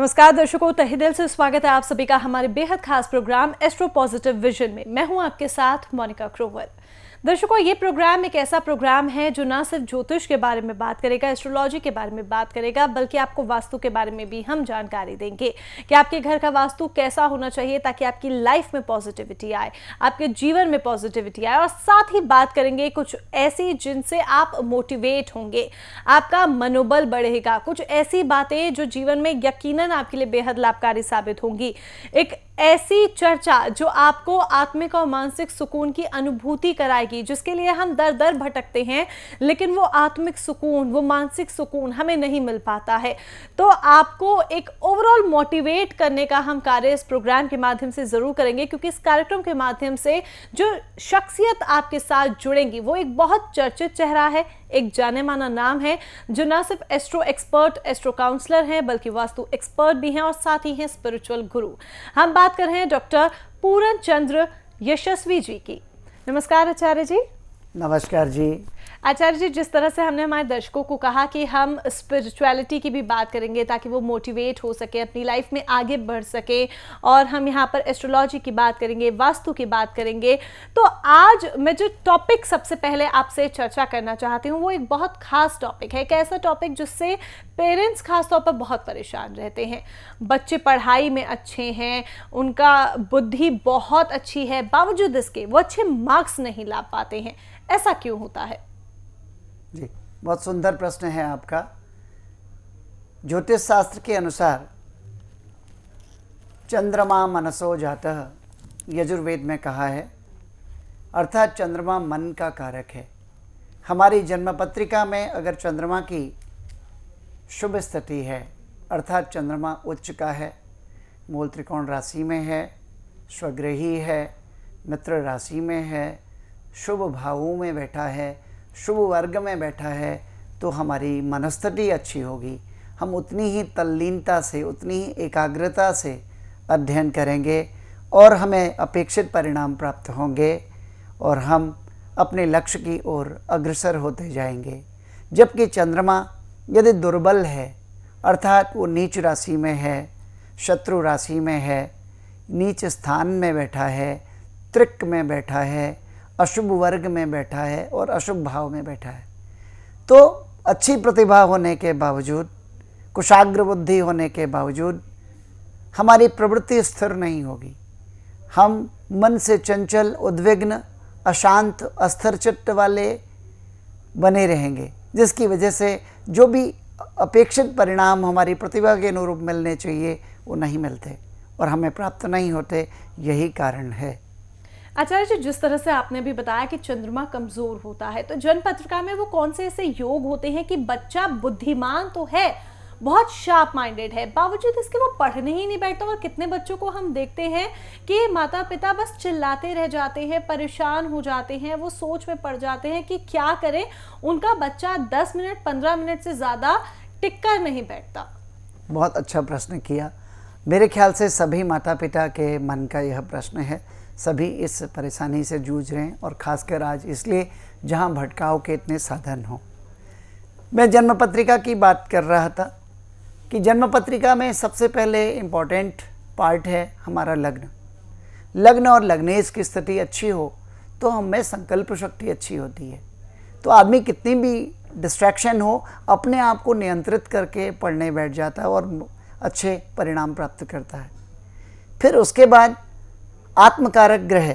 नमस्कार दर्शकों, तहे दिल से स्वागत है आप सभी का हमारे बेहद खास प्रोग्राम एस्ट्रो पॉजिटिव विजन में। मैं हूं आपके साथ मोनिका क्रोवर। दर्शकों, ये प्रोग्राम एक ऐसा प्रोग्राम है जो ना सिर्फ ज्योतिष के बारे में बात करेगा, एस्ट्रोलॉजी के बारे में बात करेगा, बल्कि आपको वास्तु के बारे में भी हम जानकारी देंगे कि आपके घर का वास्तु कैसा होना चाहिए ताकि आपकी लाइफ में पॉजिटिविटी आए, आपके जीवन में पॉजिटिविटी आए। और साथ ही बात करेंगे कुछ ऐसी जिनसे आप मोटिवेट होंगे, आपका मनोबल बढ़ेगा, कुछ ऐसी बातें जो जीवन में यकीनन आपके लिए बेहद लाभकारी साबित होंगी। एक ऐसी चर्चा जो आपको आत्मिक और मानसिक सुकून की अनुभूति कराएगी, जिसके लिए हम दर दर भटकते हैं, लेकिन वो आत्मिक सुकून, वो मानसिक सुकून हमें नहीं मिल पाता है। तो आपको एक ओवरऑल मोटिवेट करने का हम कार्य इस प्रोग्राम के माध्यम से जरूर करेंगे, क्योंकि इस कार्यक्रम के माध्यम से जो शख्सियत आपके साथ जुड़ेंगी वो एक बहुत चर्चित चेहरा है, एक जाने माना नाम है, जो ना सिर्फ एस्ट्रो एक्सपर्ट, एस्ट्रो काउंसलर हैं, बल्कि वास्तु एक्सपर्ट भी हैं और साथ ही हैं स्पिरिचुअल गुरु। हम बात कर रहे हैं डॉक्टर पूरन चंद्र यशस्वी जी की। नमस्कार आचार्य जी। नमस्कार जी। आचार्य जी, जिस तरह से हमने हमारे दर्शकों को कहा कि हम स्पिरिचुअलिटी की भी बात करेंगे ताकि वो मोटिवेट हो सके, अपनी लाइफ में आगे बढ़ सके, और हम यहाँ पर एस्ट्रोलॉजी की बात करेंगे, वास्तु की बात करेंगे, तो आज मैं जो टॉपिक सबसे पहले आपसे चर्चा करना चाहती हूँ वो एक बहुत खास टॉपिक है। एक ऐसा टॉपिक जिससे पेरेंट्स खास तौर पर बहुत परेशान रहते हैं। बच्चे पढ़ाई में अच्छे हैं, उनका बुद्धि बहुत अच्छी है, बावजूद इसके वो अच्छे मार्क्स नहीं ला पाते हैं। ऐसा क्यों होता है? जी, बहुत सुंदर प्रश्न है आपका। ज्योतिष शास्त्र के अनुसार चंद्रमा मनसो जातः, यजुर्वेद में कहा है, अर्थात चंद्रमा मन का कारक है। हमारी जन्म पत्रिका में अगर चंद्रमा की शुभ स्थिति है, अर्थात चंद्रमा उच्च का है, मूल त्रिकोण राशि में है, स्वग्रही है, मित्र राशि में है, शुभ भावों में बैठा है, शुभ वर्ग में बैठा है, तो हमारी मनस्थिति अच्छी होगी। हम उतनी ही तल्लीनता से, उतनी ही एकाग्रता से अध्ययन करेंगे और हमें अपेक्षित परिणाम प्राप्त होंगे और हम अपने लक्ष्य की ओर अग्रसर होते जाएंगे। जबकि चंद्रमा यदि दुर्बल है, अर्थात वो नीच राशि में है, शत्रु राशि में है, नीच स्थान में बैठा है, त्रिक में बैठा है, अशुभ वर्ग में बैठा है और अशुभ भाव में बैठा है, तो अच्छी प्रतिभा होने के बावजूद, कुशाग्र बुद्धि होने के बावजूद हमारी प्रवृत्ति स्थिर नहीं होगी। हम मन से चंचल, उद्विग्न, अशांत, अस्थिर चित्त वाले बने रहेंगे, जिसकी वजह से जो भी अपेक्षित परिणाम हमारी प्रतिभा के अनुरूप मिलने चाहिए वो नहीं मिलते और हमें प्राप्त नहीं होते। यही कारण है। आचार्य जी, जिस तरह से आपने भी बताया कि चंद्रमा कमजोर होता है, तो जन्म पत्रिका में वो कौन से ऐसे योग होते हैं कि बच्चा बुद्धिमान तो है, बहुत शार्प माइंडेड है, बावजूद इसके वो पढ़ने ही नहीं बैठता। और कितने बच्चों को हम देखते हैं कि माता पिता बस चिल्लाते रह जाते हैं, परेशान हो जाते हैं, वो सोच में पड़ जाते हैं कि क्या करें, उनका बच्चा 10 मिनट 15 मिनट से ज़्यादा टिक कर नहीं बैठता। बहुत अच्छा प्रश्न किया। मेरे ख्याल से सभी माता पिता के मन का यह प्रश्न है। सभी इस परेशानी से जूझ रहे हैं, और ख़ासकर आज इसलिए जहां भटकाव के इतने साधन हों। मैं जन्म पत्रिका की बात कर रहा था कि जन्म पत्रिका में सबसे पहले इम्पॉर्टेंट पार्ट है हमारा लग्न। लग्न और लग्नेश की स्थिति अच्छी हो तो हमें संकल्प शक्ति अच्छी होती है। तो आदमी कितनी भी डिस्ट्रैक्शन हो, अपने आप को नियंत्रित करके पढ़ने बैठ जाता है और अच्छे परिणाम प्राप्त करता है। फिर उसके बाद आत्मकारक ग्रह,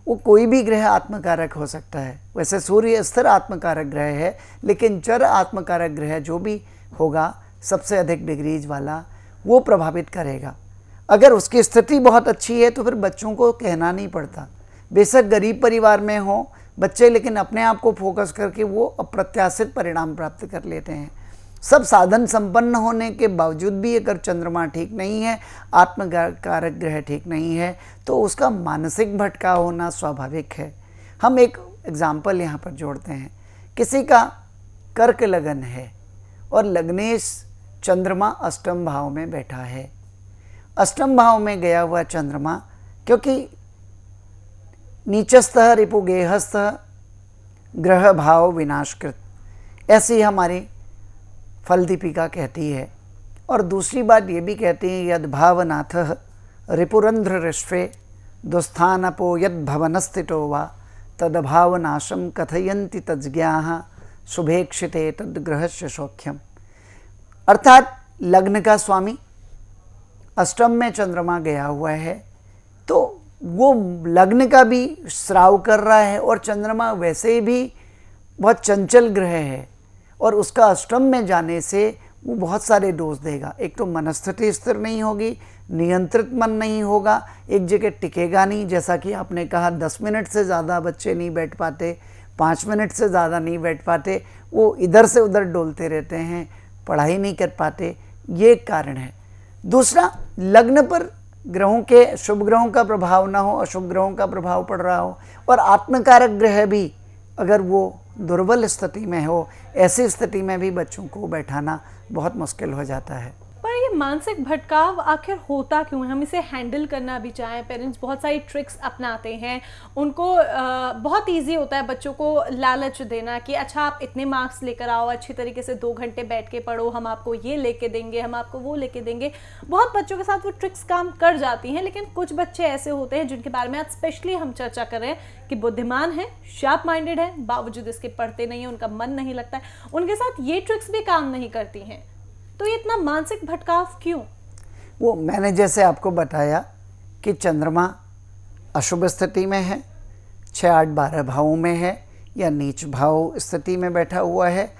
वो कोई भी ग्रह आत्मकारक हो सकता है। वैसे सूर्य स्थिर आत्मकारक ग्रह है, लेकिन चर आत्मकारक ग्रह जो भी होगा सबसे अधिक डिग्रीज वाला, वो प्रभावित करेगा। अगर उसकी स्थिति बहुत अच्छी है तो फिर बच्चों को कहना नहीं पड़ता। बेशक गरीब परिवार में हो बच्चे, लेकिन अपने आप को फोकस करके वो अप्रत्याशित परिणाम प्राप्त कर लेते हैं। सब साधन संपन्न होने के बावजूद भी अगर चंद्रमा ठीक नहीं है, आत्मकारक ग्रह ठीक नहीं है, तो उसका मानसिक भटकाव होना स्वाभाविक है। हम एक एग्जाम्पल यहाँ पर जोड़ते हैं। किसी का कर्क लगन है और लग्नेश चंद्रमा अष्टम भाव में बैठा है। अष्टम भाव में गया हुआ चंद्रमा, क्योंकि नीचस्थः रिपुगेहस्थः ग्रह भाव विनाशकृत, ऐसी हमारी फल दीपिका कहती है। और दूसरी बात ये भी कहते हैं यद भावनाथ रिपुरंध्र ऋष्वे दुस्थानपो यद भवनस्थितो वा तद भावनाशम कथयन्ति तज्ज्ञाः शुभेक्षिते तद ग्रहस्य सौख्यम। अर्थात लग्न का स्वामी अष्टम में चंद्रमा गया हुआ है तो वो लग्न का भी श्राव कर रहा है और चंद्रमा वैसे भी बहुत चंचल ग्रह है और उसका अष्टम में जाने से वो बहुत सारे दोष देगा। एक तो मनस्थिति स्थिर नहीं होगी, नियंत्रित मन नहीं होगा, एक जगह टिकेगा नहीं। जैसा कि आपने कहा 10 मिनट से ज़्यादा बच्चे नहीं बैठ पाते, 5 मिनट से ज़्यादा नहीं बैठ पाते, वो इधर से उधर डोलते रहते हैं, पढ़ाई नहीं कर पाते, ये एक कारण है। दूसरा, लग्न पर ग्रहों के शुभ ग्रहों का प्रभाव ना हो, अशुभ ग्रहों का प्रभाव पड़ रहा हो और आत्मकारक ग्रह भी अगर वो दुर्बल स्थिति में हो, ऐसी स्थिति में भी बच्चों को बैठाना बहुत मुश्किल हो जाता है। पर ये मानसिक भटकाव आखिर होता क्यों है? हम इसे हैंडल करना भी चाहें, पेरेंट्स बहुत सारी ट्रिक्स अपनाते हैं, उनको बहुत इजी होता है बच्चों को लालच देना कि अच्छा आप इतने मार्क्स लेकर आओ, अच्छी तरीके से 2 घंटे बैठ के पढ़ो, हम आपको ये लेके देंगे, हम आपको वो लेके देंगे। बहुत बच्चों के साथ वो ट्रिक्स काम कर जाती हैं, लेकिन कुछ बच्चे ऐसे होते हैं जिनके बारे में आज स्पेशली हम चर्चा कर रहे हैं कि बुद्धिमान है, शार्प माइंडेड है, बावजूद इसके पढ़ते नहीं है, उनका मन नहीं लगता है, उनके साथ ये ट्रिक्स भी काम नहीं करती हैं। तो ये इतना मानसिक भटकाव क्यों? वो मैंने जैसे आपको बताया कि चंद्रमा अशुभ स्थिति में है, 6, 8, 12 भावों में है या नीच भाव स्थिति में बैठा हुआ है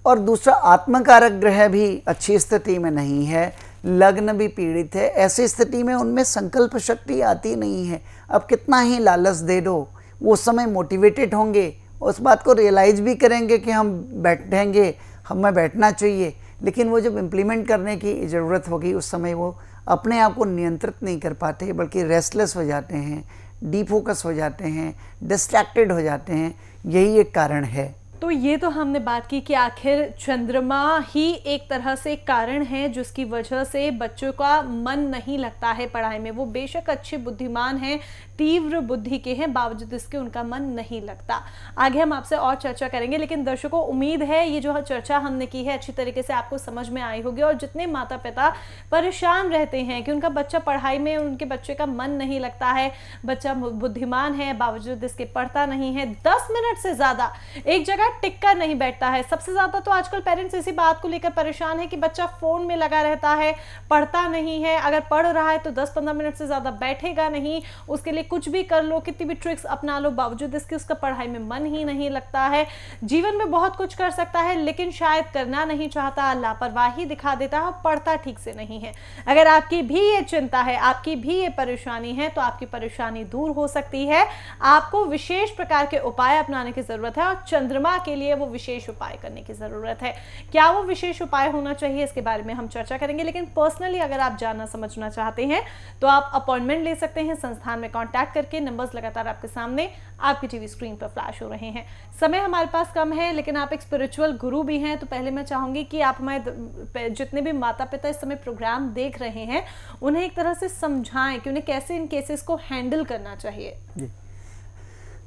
और दूसरा आत्मकारक ग्रह भी अच्छी स्थिति में नहीं है, लग्न भी पीड़ित है। ऐसी स्थिति में उनमें संकल्प शक्ति आती नहीं है। अब कितना ही लालच दे दो, वो उस समय मोटिवेटेड होंगे, उस बात को रियलाइज़ भी करेंगे कि हम बैठेंगे, हमें बैठना चाहिए, लेकिन वो जब इम्प्लीमेंट करने की ज़रूरत होगी उस समय वो अपने आप को नियंत्रित नहीं कर पाते, बल्कि रेस्टलेस हो जाते हैं, डीफोकस हो जाते हैं, डिस्ट्रैक्टेड हो जाते हैं। यही एक कारण है। तो ये तो हमने बात की कि आखिर चंद्रमा ही एक तरह से कारण है जिसकी वजह से बच्चों का मन नहीं लगता है पढ़ाई में। वो बेशक अच्छे बुद्धिमान हैं, तीव्र बुद्धि के हैं, बावजूद इसके उनका मन नहीं लगता। आगे हम आपसे और चर्चा करेंगे, लेकिन दर्शकों उम्मीद है ये जो चर्चा हमने की है अच्छी तरीके से आपको समझ में आई होगी। और जितने माता पिता परेशान रहते हैं कि उनका बच्चा पढ़ाई में, उनके बच्चे का मन नहीं लगता है, बच्चा बुद्धिमान है बावजूद इसके पढ़ता नहीं है, 10 मिनट से ज़्यादा एक जगह टिक कर नहीं बैठता है। सबसे ज्यादा तो आजकल पेरेंट्स इसी बात को लेकर परेशान है कि बच्चा फोन में लगा रहता है, पढ़ता नहीं है, अगर पढ़ रहा है तो 10-15 मिनट से ज्यादा बैठेगा नहीं, उसके लिए कुछ भी कर लो, कितनी भी ट्रिक्स अपना लो, बावजूद इसके उसका पढ़ाई में मन ही नहीं लगता है। जीवन में बहुत कुछ कर सकता है लेकिन शायद करना नहीं चाहता, लापरवाही दिखा देता है, पढ़ता ठीक से नहीं है। अगर आपकी भी ये चिंता है, आपकी भी ये परेशानी है, तो आपकी परेशानी दूर हो सकती है। आपको विशेष प्रकार के उपाय अपनाने की जरूरत है और चंद्रमा के लिए वो विशेष उपाय करने की जरूरत है। क्या वो विशेष उपाय होना चाहिए, इसके बारे में हम चर्चा करेंगे। लेकिन पर्सनली अगर आप जानना समझना चाहते हैं तो आप अपॉइंटमेंट ले सकते हैं संस्थान में कांटेक्ट करके। नंबर्स लगातार आपके सामने आपकी टीवी स्क्रीन पर फ्लैश हो रहे हैं। समय हमारे पास कम है, लेकिन आप एक स्पिरिचुअल गुरु भी हैं, तो पहले मैं चाहूंगी कि आप हमारे जितने भी माता पिता इस समय प्रोग्राम देख रहे हैं उन्हें एक तरह से समझाएं कि उन्हें कैसे इन केसेस को हैंडल करना चाहिए। जी,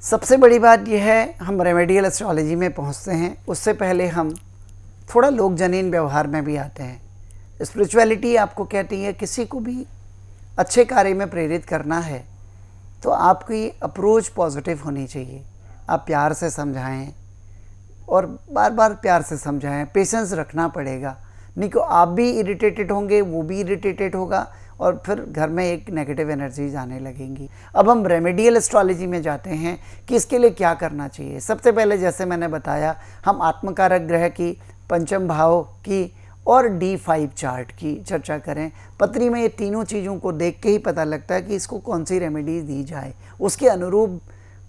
सबसे बड़ी बात यह है, हम रेमेडियल एस्ट्रोलॉजी में पहुंचते हैं उससे पहले हम थोड़ा लोकजनीन व्यवहार में भी आते हैं। स्पिरिचुअलिटी आपको कहती है किसी को भी अच्छे कार्य में प्रेरित करना है तो आपकी अप्रोच पॉजिटिव होनी चाहिए। आप प्यार से समझाएं और बार बार प्यार से समझाएं, पेशेंस रखना पड़ेगा, नहीं तो आप भी इरिटेटेड होंगे, वो भी इरिटेटेड होगा और फिर घर में एक नेगेटिव एनर्जी आने लगेंगी। अब हम रेमेडियल एस्ट्रोलॉजी में जाते हैं कि इसके लिए क्या करना चाहिए। सबसे पहले जैसे मैंने बताया, हम आत्मकारक ग्रह की, पंचम भाव की और D5 चार्ट की चर्चा करें। पत्री में ये तीनों चीज़ों को देख के ही पता लगता है कि इसको कौन सी रेमेडी दी जाए, उसके अनुरूप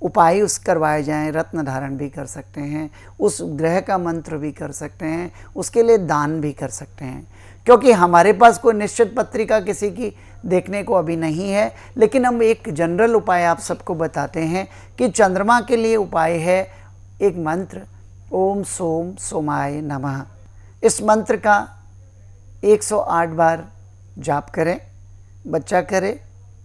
उपाय उस करवाए जाएं। रत्न धारण भी कर सकते हैं, उस ग्रह का मंत्र भी कर सकते हैं, उसके लिए दान भी कर सकते हैं। क्योंकि हमारे पास कोई निश्चित पत्रिका किसी की देखने को अभी नहीं है, लेकिन हम एक जनरल उपाय आप सबको बताते हैं कि चंद्रमा के लिए उपाय है एक मंत्र, ओम सोम सोमाय नमः। इस मंत्र का 108 बार जाप करें, बच्चा करे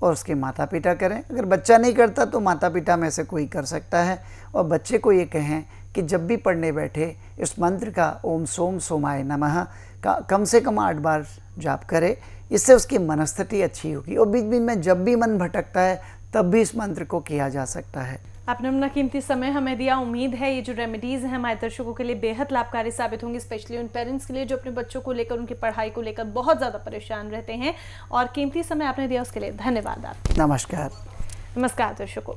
और उसके माता पिता करें। अगर बच्चा नहीं करता तो माता पिता में से कोई कर सकता है और बच्चे को ये कहें कि जब भी पढ़ने बैठे इस मंत्र का ओम सोम सोमाय नमः का कम से कम 8 बार जाप करे। इससे उसकी मनस्थिति अच्छी होगी। और बीच बीच में जब भी मन भटकता है तब भी इस मंत्र को किया जा सकता है। आपने अपना कीमती समय हमें दिया। उम्मीद है ये जो रेमेडीज़ हैं हमारे दर्शकों के लिए बेहद लाभकारी साबित होंगी, स्पेशली उन पेरेंट्स के लिए जो अपने बच्चों को लेकर, उनकी पढ़ाई को लेकर बहुत ज़्यादा परेशान रहते हैं। और कीमती समय आपने दिया उसके लिए धन्यवाद। आप नमस्कार। नमस्कार दर्शकों।